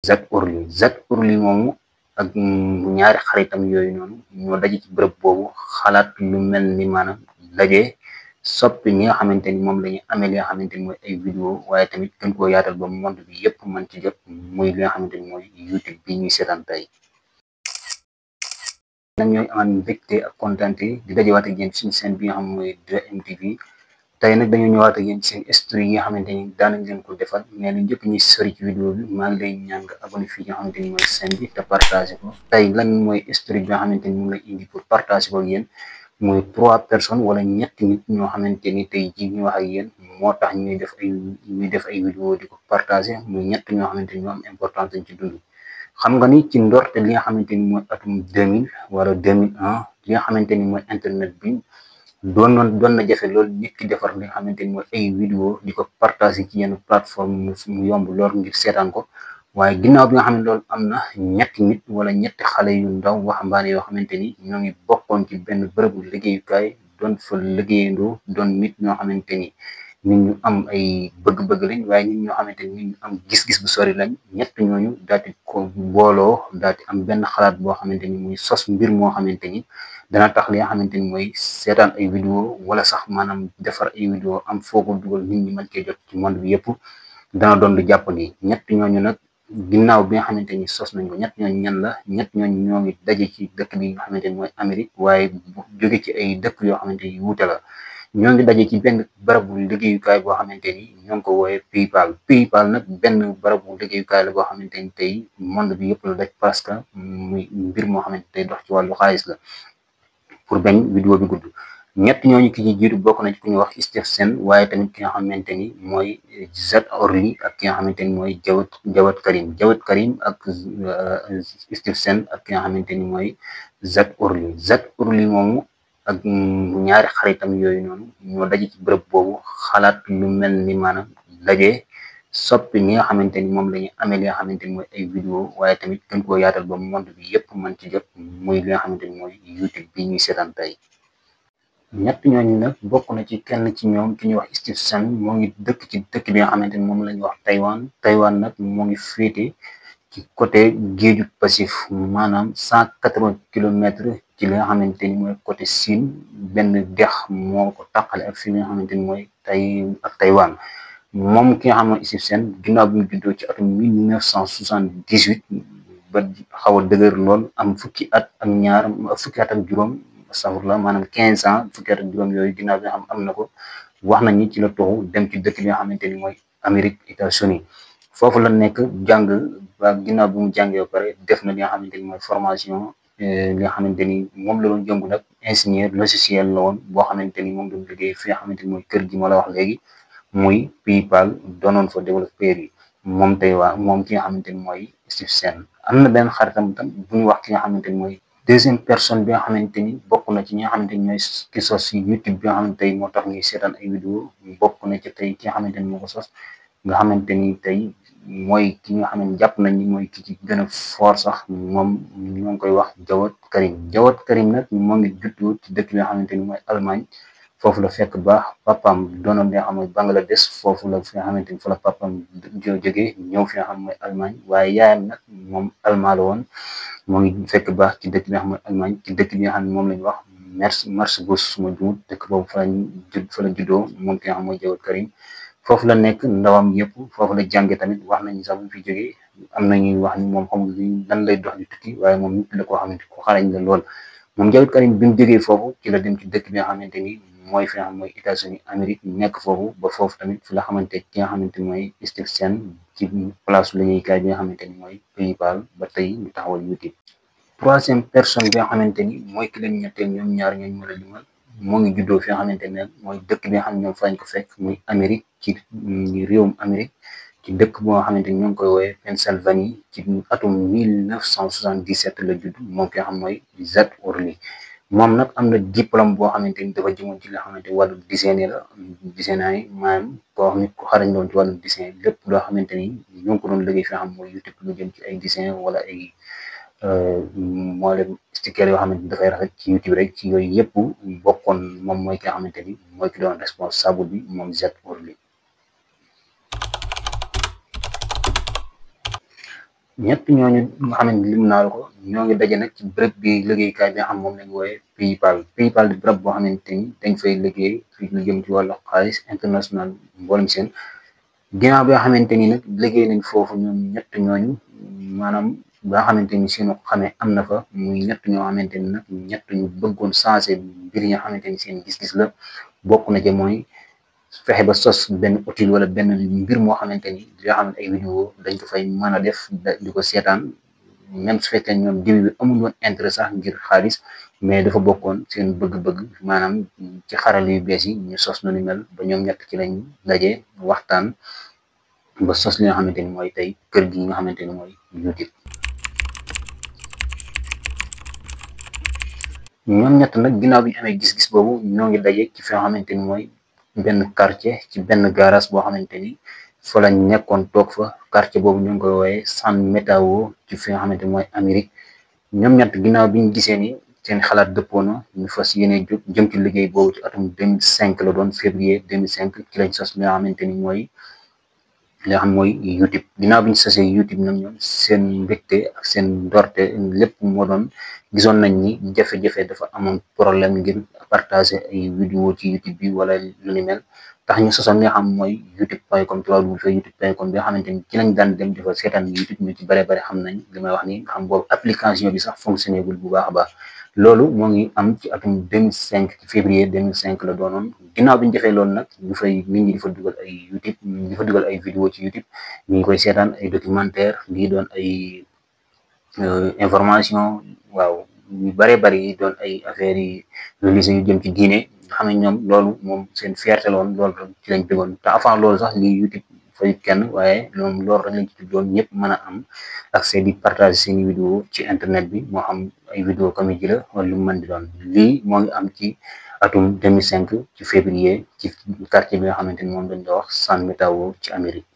Zack Orly moomu ak ñaari xaritam yooyu noonu ñoo daje ci bërëb boobu xalaat lu mel ni maanaam daje soppi ñi nga xamante ni moom la ñu amee li nga xamante ni mooy ay vidéo waaye tamit gën koo yaatal ba monde bi yëpp mën ci jot muy li nga xamante ni mooy YouTube bi ñuy seetaan tey. nag ñooy amaan mbégte ak kontante di dajewaat ak yéen suñu chaîne bi nga xam mooy 2MTV tey nag dañoo ñëwaat ak yéen seen story yi nga xamante ni daanañ leen ko defal mais lu njëkk ñuy sori ci vidéo bi maa ngi lay ñaan nga abonné fii nga xamante ni mooy chaîne bi te partagé ko. tey lan mooy story bi nga xamante ni moom la indi pour partager ko ak yéen mooy 3 personnes wala ñetti nit ñoo xamante ni tey jii ñu wax ak yéen moo tax ñuy def ay vidéo di ko partagé muy ñett ñoo xamante ni ñoo am importance dañ ci dund. xam nga ni ci ndorte li nga xamante ni mooy atum 2000 wala 2001 li nga xamante ni mooy internet bi doon na jafe loolu nit ki defar li nga xamante ni mooy ay vidéo di ko partager ci yenn plateforme mu yomb lool ngir seetaan ko waaye ginnaaw bi nga xam ne loolu am na ñetti nit wala ñetti xale yu ndaw waxambaane yoo xamante ni ñoo ngi bokkoon ci benn bërëbu liggéeyukaay doon fa liggéeyandoo doon nit ñoo xamante ni nit ñu am ay bëgg-bëgg lañ waaye nit ñoo xamante ni nit ñu am gis-gis bu sori lañ ñett ñooñu daal di ko booloo daal di am benn xalaat boo xamante ni muy sos mbir moo xamante ni dana tax li nga xamante ni mooy seetaan ay vidéo wala sax maanaam defar ay vidéo am foo ko dugal nit ñi mën cee jot ci monde bi yëpp dana doon lu jàppandi. ñett ñooñu nag ginnaaw bi nga xamante ni sos nañ ko ñett ñooñu ñan la ñett ñooñu ñoo ngi daje ci dëkk bi nga xamante ni mooy Amérique waaye jóge ci ay dëkk yoo xamante ni wuute la. ñoo ngi daje ci benn barabu liggéeyukaay boo xamante ni ñoo ngi ko wooyee PayPal nag benn barabu liggéeyukaay la boo xamante ni tey monde bi yëpp la daj parce que muy mbir moo xamante tey dox ci wàllu xaalis la pour bañ vidéo bi gudd. ñett ñooñu ki ci jiitu bokk na ci ku ñuy wax Steve Sen waaye tamit ki nga xamante ni mooy Zack Orly ak ki nga xamante ni mooy Jawad Karim ak Steve Sen ak ki nga xamante ni mooy Zack Orly moomu ak ñaari xaritam yooyu noonu ñoo daje ci bërëb boobu xalaat lu mel ni maanaam daje soppi ñi nga xamante ni moom la ñu amee li nga xamante ni mooy ay vidéo waaye tamit gën koo yaatal ba monde bi yëpp mën ci jot muy li nga xamante ni mooy YouTube bi ñuy seetaan tey. ñett ñooñu nag bokk na ci kenn ci ñoom ki ñuy wax Steve Sen moo ngi dëkk ci dëkk bi nga xamante ni moom la ñuy wax Taïwan nag moo ngi féete ci côté géeju Pacifique maanaam 180 kilomètres ci li nga xamante ni mooy côté Chine benn dex moo ko tàqale ak fi nga xamante ni mooy Taïwan moom ki nga xam ne Steve Sen ginnaaw bi mu juddoo ci atum 1978 ba xaw a dëgër lool am fukki at ak juróom safurla maanaam 15 ans fukki at ak juróom yooyu ginnaaw bi nga xam am na ko wax nañ ni ci la toxu dem ci dëkk bi nga xamante ni mooy Amérique États-Unis foofu la nekk jàng ba ginnaaw bi mu jàngee ba pare def na li nga xamante ni mooy formation li nga xamante ni moom la doon jëngu nag ingénieur logiciel la woon boo xamante ni moom doon liggéey fi nga xamante ni mooy kër gi ma la wax léegi muy PayPal doonoon fa développeur yi moom ki nga xamante ni mooy Steve Sen am na benn xaritam tam bu ñu wax ki nga xamante ni mooy deuxième personne bi nga xamante ni bokk na ci ñi nga xamante ni ñooy ki sos si YouTube bi nga xamante tey moo tax ñuy seetaan ay vidéo bokk na ci tey ki nga xamante ni moo ko sos nga xamante ni tey mooy ki nga xam ne jàpp nañ ni mooy ki ci gën a fort sax moom ñoo ngi koy wax Jawad Karim nag moo ngi juddoo ci dëkk bi nga xamante ni mooy Allemagne foofu la fekk baax papaam doonoon li nga xam ne Bangladesh foofu la fi nga xamante ni fa la papaam jógee ñëw fi nga xam mooy Allemagne waaye yaayam nag moom allemand la woon moo ngi fekk baax ci dëkk bi nga xam mooy Allemagne ci dëkk bi nga xam ne moom la ñu wax Mersebourg suma juut dëkk boobu fa la juddoo moom ki nga xam mooy Jawad Karim foofu la nekk ndawam yëpp foofu la jànge tamit wax nañu sax bu fi jógee am nañuy wax ni moom xamul lan lay dox di tukki waaye moom nit la koo xamante ko xarañ la lool moom Jawad Karim bi mu jógee foofu ci la dem ci dëkk bi nga xamante ni mooy fi nga xam mooy États-Unis Amérique nekk foofu ba foofu tamit fi la xamante ki nga xamante ni mooy Steve Sen ci place liggéeykaay bi nga xamante ni mooy PayPal ba tey ñu taxawal YouTube. troisième personne bi nga xamante ni mooy ki lañ ñetteel ñoom ñaar ñooñu mën a limal moo ngi juddoo fi nga xamante ne mooy dëkk bi nga xam ne ñoom fa lañ ko fekk muy Amérique ci réewum Amérique ci dëkk boo nga xamante ni ñoo ngi koy woowee Pennsylvanie ci atum 1977 la judd moom ki nga xam mooy Zack Orly moom nag am na diplôme boo xamante ni dafa jëmoon ci li nga xamante wàllu design la design yi maanaam koo xam nit ku xarañ doon ci wàllu design lépp loo xamante ni ñoo ngi ko doon liggéey fi nga xam mooy YouTube lu jëm ci ay design wala ay moo leen sticker yoo xamante ni dafay rafet ci YouTube rek ci yooyu yëpp bokkoon moom mooy ki nga xamante ni mooy ki doon responsable bi moom Zack Orly ñett ñooñu nga xam ne lim naa la ko ñoo ngi daje nag ci bërëb bi liggéeykaay bi nga xam moom lañ wooye PayPal di bërëb boo xamante ni dañ fay liggéey fi lu jëm ci wàllu xaalis international mboolem seen. ginnaaw bi nga xamante ni nag liggéey nañ foofu ñoom ñett ñooñu maanaam ba nga xamante ni seenu xamee am na fa muy ñett ñoo xamante ni nag ñett ñu bëggoon changé mbir yi nga xamante ni seen gis-gis la bokk na ci mooy fexe ba sos benn outil wala benn mbir moo xamante ni li nga xam ne ay vidéo dañ ko fay mën a def di ko seetaan même su fekkee ñoom début bi amul woon intérêt sax ngir xaalis mais dafa bokkoon seen bëgg-bëgg maanaam ci xaral yu bees yi ñu sos nu ni mel ba ñoom ñett ci lañ daje waxtaan ba sos li nga xamante ni mooy tey kër gi nga xamante ni mooy YouTube. ñoom ñett nag ginnaaw bi ñu amee gis-gis boobu ñoo ngi daje ci fi nga xamante ni mooy benn quartier ci benn garage boo xamante ni fa lañ nekkoon toog fa quartier boobu ñu ngi koy wooyee San Mateo ci fi nga xamante ni mooy Amérique. ñoom ñett ginnaaw bi ñu gisee ni seen xalaat dëppoo na ñu fas yéene jóg jëm ci liggéey boobu ci atum 2005 la doon février 2005 ci lañ sos li nga xamante ni mooy li nga xam mooy YouTube. ginnaaw bi ñu sosee YouTube nag ñoom seen mbégte ak seen ndorte lépp moo doon gisoon nañ ni jafe-jafe dafa amoon problème ngir partager ay vidéo ci YouTube bi wala lu ni mel tax ñu sosoon li nga xam mooy youtube.com youtube.com bi nga xamante ni ci lañ daan dem di fa seetaan YouTube ñu ci bare bare xam nañ li may wax ni nga xam boobu application bi sax fonctionné gul bu baax a baax. loolu moo ngi am ci atum 2005 ci février 2005 la doonoon. ginnaaw bi ñu defee loolu nag ñu fay nit ñi di fa dugal ay YouTube di fa dugal ay vidéo ci YouTube ñu ngi koy seetaan ay documentaire lii doon ay information waaw yu bare bari yi doon ay affaires yi religieux yu jëm ci diine nga xam ne ñoom loolu moom seen fierté la woon loolu ci lañ bëggoon te avant loolu sax lii YouTube fay kenn waaye ñoom loolu rek lañ ci tuddoon ñëpp mën a am accès di partager seeni vidéo ci internet bi moo xam ay vidéo comédie la wala lu mu mën di doon. lii moo ngi am ci atum 2005 ci février ci quartier bi nga xamante ni moom dañ doon wax San Mateo ci Amérique.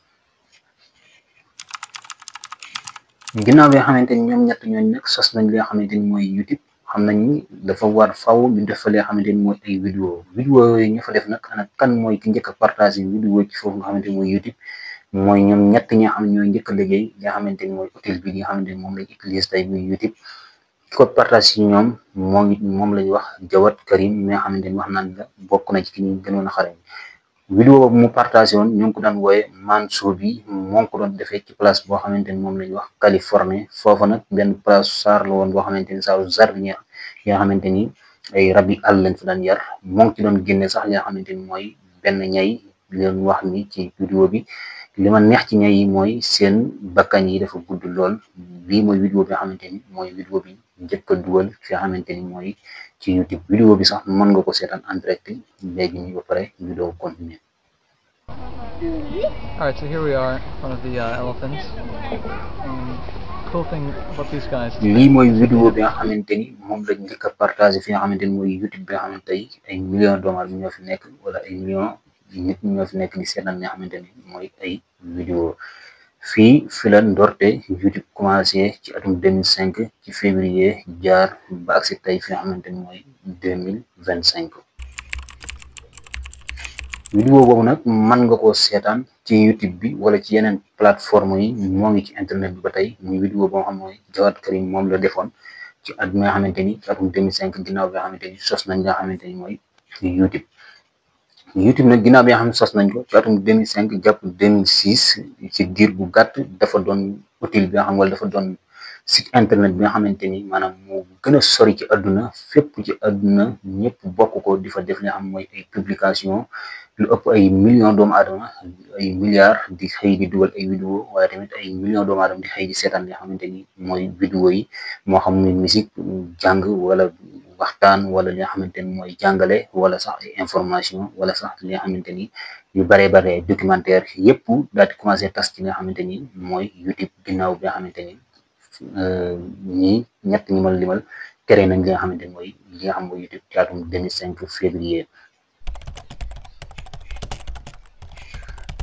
ginnaaw bi nga xamante ni ñoom ñett ñooñu nag sos nañ li nga xamante ni mooy YouTube xam nañ ni dafa war faw ñu def fa li nga xamante ni mooy ay vidéo yooyu ñu fa def nag ana kan mooy ki njëkk a partagé vidéo ci foofu nga xamante ni mooy YouTube mooy ñoom ñett ñi nga xam ne ñooy njëkk a liggéey li nga xamante ni mooy outil bi nga xamante ni moom lañ utilise tey muy YouTube. ki ko partage ci ñoom moom la ñuy wax Jawad Karim mi nga xamante ni wax naan la bokk na ci ki ñu gënoon a xarañ. vidéo boobu mu partagé woon ñu ngi ko daan wooye Mansour bi moo ngi ko doon defee ci place boo xamante ni moom la ñuy wax Californie foofu nag benn place saar la woon boo xamante ni saaru jardin yi nga xamante ni ay rab yi àll lañ fa daan yar moo ngi ci doon génne sax li nga xamante ni mooy benn ñay leen wax ni ci vidéo bi li ma neex ci ñay yi mooy seen bakkañ yi dafa gudd lool. bii mooy vidéo bi nga xamante ni mooy vidéo bi njëkk a dugal fi nga xamante ni mooy ci YouTube. vidéo bi sax mën nga ko seetaan en direct léegi ñu ba pare vidéo continue. Alright, so here we are, one of the elephants. Cool thing about these guys. lii mooy vidéo bi nga xamante ni moom lañ njëkk a partagé fi nga xamante ni mooy YouTube bi nga xamante ni ay millions doomu aadama ñoo fi nekk wala ay millions nit ñoo fi nekk di seetaan nga xamante ni mooy ay vidéo. fii fi la ndorte YouTube commencé ci atum 2005 ci février jaar ba agsi tey fi nga xamante ni mooy 2025. vidéo boobu nag mën nga koo seetaan ci YouTube bi wala ci yeneen plateforme yi moo ngi ci internet bi ba tey muy vidéo boo xam mooy Jawad Karim moom la defoon ci at mi nga xamante ni ci atum 2005 ginnaaw bi nga xamante ni sos nañ nga xamante ni mooy YouTube. YouTube nag ginnaaw bi nga xam ne sos nañ ko ci atum 2005 jàpp 2006 ci diir bu gàtt dafa doon outil bi nga xam wala dafa doon site internet bi nga xamante ni maanaam moo gën a sori ci àdduna fépp ci àdduna ñëpp bokk ko di fa def li nga xam mooy ay publication lu ëpp ay millions doomu aadama ay milliards di xëy di dugal ay vidéo waaye tamit ay millions doomu aadama di xëy di seetaan li nga xamante ni mooy vidéo yi moo xam muy musique jàng wala waxtaan wala li nga xamante ni mooy jàngale wala sax ay information wala sax li nga xamante ni yu bare bare documentaire yëpp daal di commencé tas ci li nga xamante ni mooy YouTube ginnaaw bi nga xamante ni ñii ñett ñi ma limal tere nañ li nga xamante ni mooy li nga xam mooy YouTube ci atum 2005 février.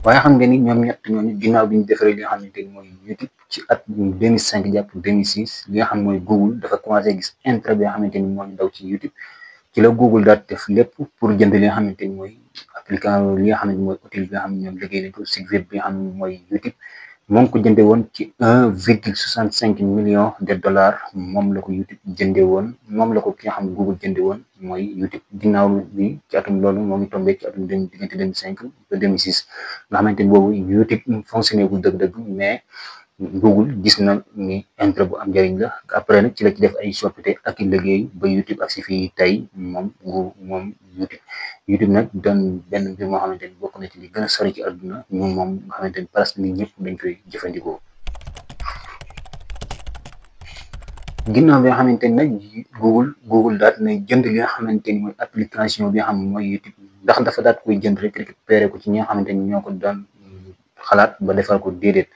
waaye xam nga ni ñoom ñett ñooñu ginnaaw bi ñu defaree li nga xamante ni mooy YouTube ci at 2005 jàpp 2006 li nga xam mooy Google dafa commencé gis intérêt bi nga xamante ni mooy daw ci YouTube ci la Google daal def lépp pour jënd li nga xamante ni mooy application li nga xamante ni mooy outil bi nga xam ne ñoom liggéey nañ ko site web bi nga xam ne mooy YouTube moo ngi ko jënde woon ci 1,65 million de dollars moom la ko YouTube jënde woon moom la ko ki nga xam ne Google jënde woon mooy YouTube. Ginnaaw bi ci atum loolu moo ngi tombé ci atum diggante 2005 ba 2006 nga xamante ni boobu YouTube fonctionné gu dëgg-dëgg, mais Google gis na ni intérêt bu am njëriñ la. Après nag ci la ci def ay soppite ak i liggéey ba YouTube ak si fii tey moom YouTube nag doon benn mbir moo xamante ni bokk na ci li gën a sori ci àdduna moom nga xamante ni presque nit ñëpp dañ koy jëfandikoo. ginnaaw bi nga xamante ni nag Google daal na jënd li nga xamante ni mooy application bi nga xam mooy YouTube, ndax dafa daat koy jënd rek récupéré ko ci ñi nga xamante ni ñoo ko doon xalaat ba defal ko déedéet,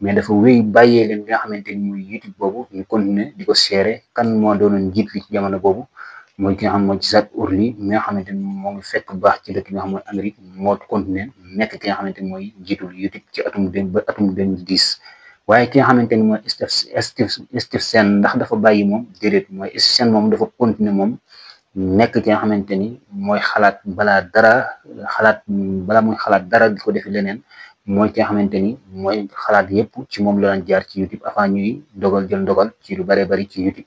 mais dafa wéy bàyyee leen li nga xamante ni mooy YouTube boobu ñu continuer di ko seere. Kan moo doonoon njiit li ci jamono boobu mooy ki nga xam mooy Jack Dorsey mi nga xamante ni moo ngi fekk baax ci dëkk bi nga xam mooy Amérique, moo continuer nekk ki nga xamante ni mooy njiitul YouTube ci atum 2010. waaye ki nga xamante ni mooy Steve Sen ndax dafa bàyyi moom déedéet, mooy Steve Sen moom dafa continuer moom nekk ki nga xamante ni mooy xalaat balaa muy xalaat dara di ko defi leneen, mooy ki nga xamante ni mooy xalaat yépp ci moom la daan jaar ci YouTube avant ñuy jël ndogal ci lu bare bari ci YouTube.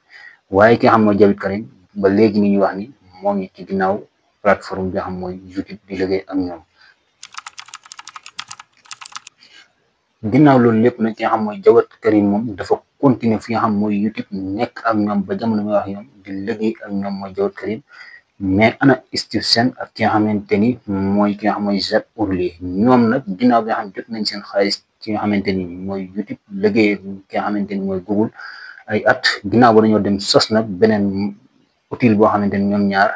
waaye ki nga xam mooy Jawed Karim ba léegi ni ñuy wax ni moo ngi ci ginnaaw plateforme bi nga xam mooy YouTube di liggéey ak ñoom. ginnaaw loolu lépp nag ki nga xam mooy Jawed Karim moom dafa continuer fi nga xam mooy YouTube nekk ak ñoom ba jamono mi wax ñoom di liggéey ak ñoom mooy Jawed Karim. mais ana Steve Sen ak ki nga xamante ni mooy ki nga xam mooy Jack Dorsey, ñoom nag ginnaaw bi nga xam jot nañ seen xaalis ci nga xamante ni mooy YouTube liggéey ki nga xamante ni mooy Google ay at, ginnaaw ba dañoo dem sos nag beneen outil boo xamante ni ñoom ñaar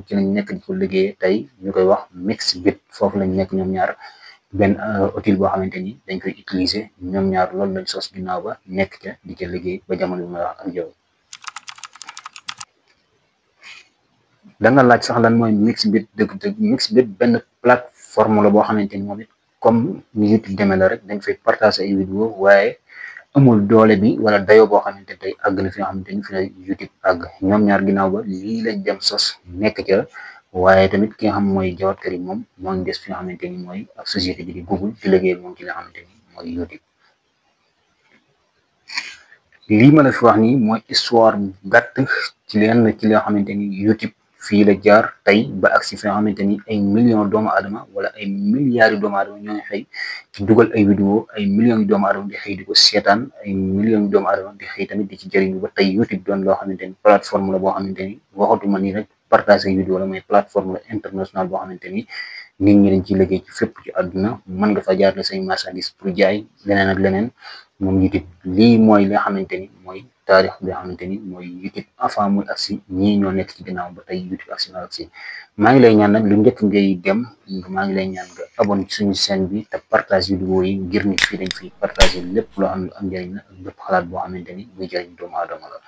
ci lañ nekk di ko liggéeyee tey ñu koy wax Mixbit. foofu lañ nekk ñoom ñaar benn outil boo xamante ni dañ koy utiliser ñoom ñaar loolu lañ sos ginnaaw ba nekk ca di ca liggéey ba jamono bi may wax ak yow. da nga laaj sax lan mooy Mixbit dëgg-dëgg. Mixbit benn plateforme la boo xamante ni moom it comme ni YouTube demee la rek dañ fay partager ay vidéo, waaye amul doole bi wala dayoo boo xamante tey àgg na fi nga xamante ni fi la YouTube àgg. ñoom ñaar ginnaaw ba lii lañ dem sos nekk ca, waaye tamit ki nga xam mooy Jawed Karim moom moo ngi des fi nga xamante ni mooy ak société bi di Google di liggéey moom ci nga xamante ni mooy YouTube. lii ma la fi wax nii mooy histoire gàtt ci leen ci li nga xamante ni YouTube fii la jaar tey ba agsi fi nga xamante ni ay millions doomu aadama wala ay milliards doomu aadama ñoo ngi xëy ci dugal ay vidéo, ay millions doomu aadama di xëy di ko seetaan, ay millions doomu aadama di xëy tamit di ci jëriñu ba tey YouTube doon loo xamante ni plateforme la boo xamante ni waxatuma ni rek partage ay vidéo la, mais plateforme la internationale boo xamante ni nit ñi dañ ciy liggéey ci fépp ci àdduna. mën nga fa jaarale say marchandise pour jaay leneen ak leneen moom YouTube. lii mooy li nga xamante ni mooy taarix bi nga xamante ni mooy YouTube avant muy agsi ñii ñoo nekk ci ginnaaw ba tey YouTube agsi na agsi. maa ngi lay ñaan nag lu njëkk ngay dem maa ngi lay ñaan nga abonné ci suñu chaîne bi te partage vidéo yi ngir ni fii dañ fi partage lépp loo xam ne am njëriñ la ak bépp xalaat boo xamante ni buy jëriñ doomu aadama la.